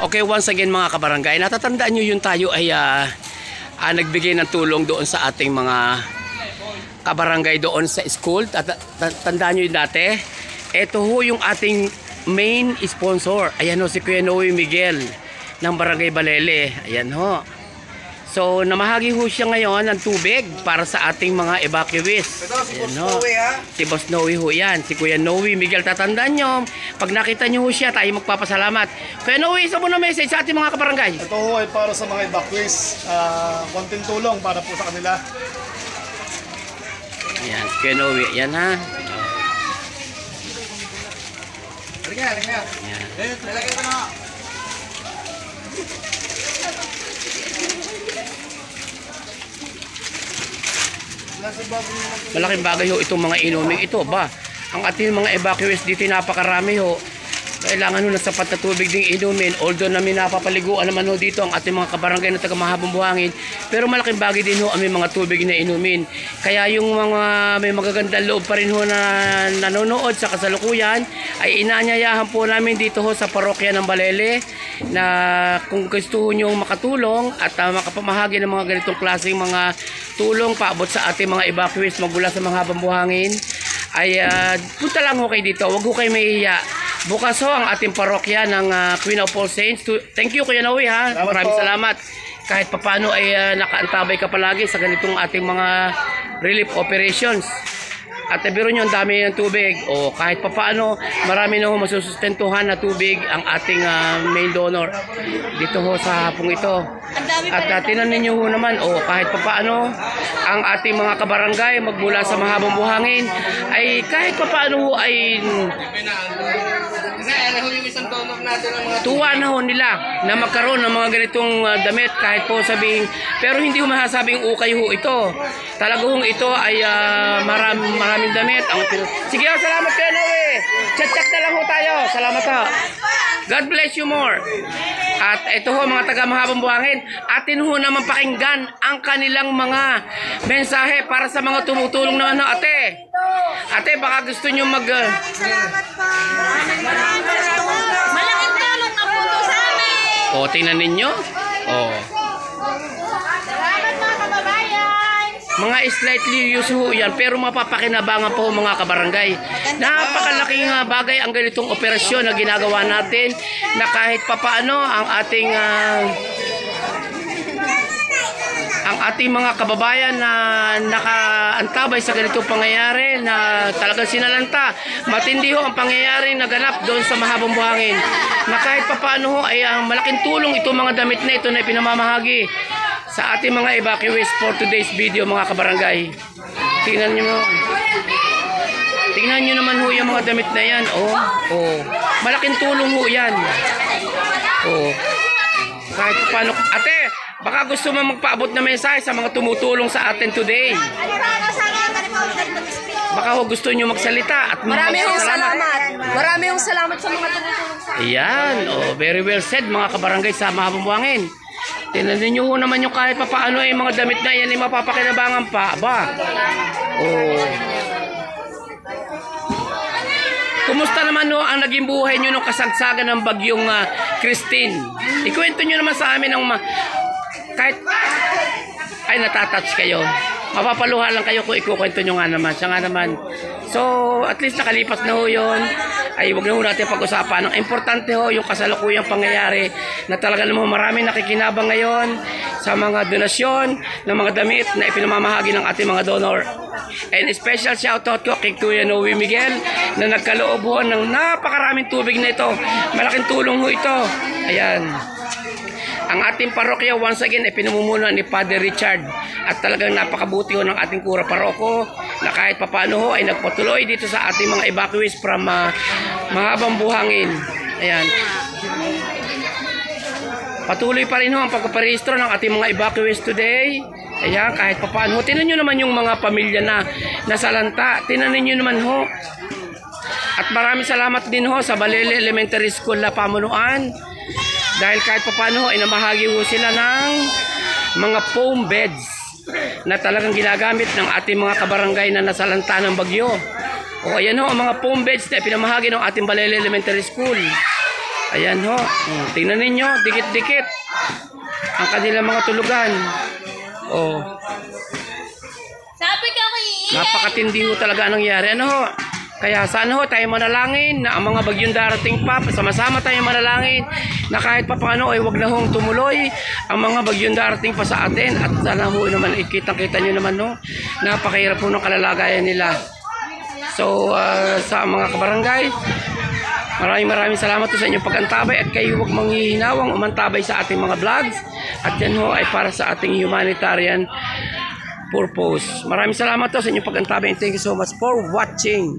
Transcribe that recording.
Okay, once again mga kabarangay, natatandaan nyo yung tayo ay nagbigay ng tulong doon sa ating mga kabarangay doon sa school. Tandaan nyo yung dati. Ito ho yung ating main sponsor. Ayan ho, si Kuya Noe Miguel ng Barangay Balele. Ayan ho. So, namahagi ho siya ngayon ng tubig para sa ating mga evacuees. Ito, si Boss Noe, ha? Si Boss Noe ho yan. Si Kuya Noe Miguel. Tatandaan nyo, pag nakita nyo ho siya, tayo magpapasalamat. Kuya Noe, isa mo na message sa ating mga kabarangay. Ito ho ay para sa mga evacuees. Konting tulong para po sa kanila. Ayan, Kuya Noe. Yan ha. Halika. Ayan. Talagay ko na. Malaking bagay ho itong mga inuming ito ba. Ang ating mga evacuees dito napakarami ho. Kailangan ho ng sapat na tubig ding inumin. Although namin napapaliguan naman ho dito ang ating mga kabarangay na taga Mahabang Buhangin. Pero malaking bagay din ho ang may mga tubig na inumin. Kaya yung mga may magagandang loob pa rin ho na nanonood sa kasalukuyan ay inaanyayahan po namin dito ho sa parokya ng Balele na kung gusto nyo makatulong at makapamahagi ng mga ganitong klaseng mga tulong paabot sa ating mga evacuees magmula sa Mahabang Buhangin ay punta lang ho kayo dito. Huwag ho kayo mahihiya. Bukas ho ang ating parokya ng Queen of All Saints. Thank you Kuya Noe ha. Maraming salamat. Kahit papano ay nakaantabay ka palagi sa ganitong ating mga relief operations. At biro nyo, ang dami ng tubig. O kahit papaano, marami na ho masusustentuhan na tubig ang ating main donor dito ho sa hapong ito. At tinanin nyo ho naman, kahit papaano, ang ating mga kabarangay magmula sa Mahabang Buhangin ay kahit papaano ho ay tuwa na ho nila na magkaroon ng mga ganitong damit kahit po sabihin, pero hindi ho masasabing ukay ho ito. Talagang ito ay maraming damit. Sige ho, salamat kayo Noe. Chat-chat na lang ho tayo. Salamat ho. God bless you more. At ito ho mga taga Mahabang Buhangin, atin ho naman pakinggan ang kanilang mga mensahe para sa mga tumutulong naman ho. Ate, baka gusto nyo Salamat po. Malaking tulong na po ito sa amin. Tingnan ninyo. Salamat mga kababayan. Mga slightly used ho yan, pero mapapakinabangan po mga kabarangay. Napakalaking bagay ang ganitong operasyon na ginagawa natin na kahit papaano ang ating mga kababayan na nakaantabay sa ganitong pangyayari na talagang sinalanta. Matindi ho ang pangyayari na ganap doon sa Mahabang Buhangin na kahit papaano ho ay malaking tulong itong mga damit na ito na ipinamamahagi sa ating mga evacuees for today's video mga kabarangay. Tingnan nyo. Tingnan nyo naman ho yung mga damit na yan. Malaking tulong ho yan. Kahit paano. Ate, baka gusto mo magpaabot na mensahe sa mga tumutulong sa atin today. Baka ho gusto nyo magsalita at Maraming salamat. Maraming salamat sa mga tumutulong sa atin. Ayan, very well said mga kabarangay sa Mahabang Buhangin. Tinanin nyo ho naman yung kahit papaano ay mga damit na yan ay mapapakinabangan pa. Kumusta naman ho ang naging buhay nyo nung kasagsagan ng bagyong Christine? Ikwento nyo naman sa amin kahit ay natatouch kayo. Mapapaluha lang kayo kung ikukwento nyo nga naman. Siya nga naman. So, at least nakalipas na ho yun. Ay, huwag na ho natin pag-usapan. Ang importante ho, yung kasalukuyang pangyayari na talaga naman maraming nakikinabang ngayon sa mga donasyon ng mga damit na ipinamamahagi ng ating mga donor. And special shoutout ko kay Kuya Noe Miguel na nagkaloob ho ng napakaraming tubig na ito. Malaking tulong ho ito. Ayan. Ang ating parokya once again ay pinamumunuan ni Father Richard at talagang napakabuti ho ng ating kura paroko na kahit papano ho ay nagpatuloy dito sa ating mga evacuees from Mahabang Buhangin. Ayan. Patuloy pa rin ho ang pagpaparehistro ng ating mga evacuees today. Ayan, kahit papaano. Tinan nyo naman yung mga pamilya na nasalanta. Tinanin nyo naman ho. At maraming salamat din ho sa Balele Elementary School na pamunuan. Dahil kahit papaano ay namahagi ho sila ng mga foam beds na talagang ginagamit ng ating mga kabarangay na nasalanta ng bagyo. Ayan ho ang mga foam beds na pinamahagi ng ating Balele Elementary School. Ayan ho. Tingnan ninyo, dikit-dikit ang kanilang mga tulugan. Oh, Sabi ka ko napakatindi ho talaga ang nangyari. Ano ho? Kaya sana ho tayo manalangin na ang mga bagyong darating pa, sama-sama tayo manalangin na kahit pa paano ay wag na hong tumuloy ang mga bagyong darating pa sa atin. At sana ho naman, ikita-kita nyo naman no, napakahirap po ng kalalagayan nila. So sa mga kabarangay, maraming salamat po sa inyong pag-antabay at kayo huwag manghihinawang umantabay sa ating mga vlogs. At yan ho ay para sa ating humanitarian purpose. Maraming salamat po sa inyong pag-antabay and thank you so much for watching.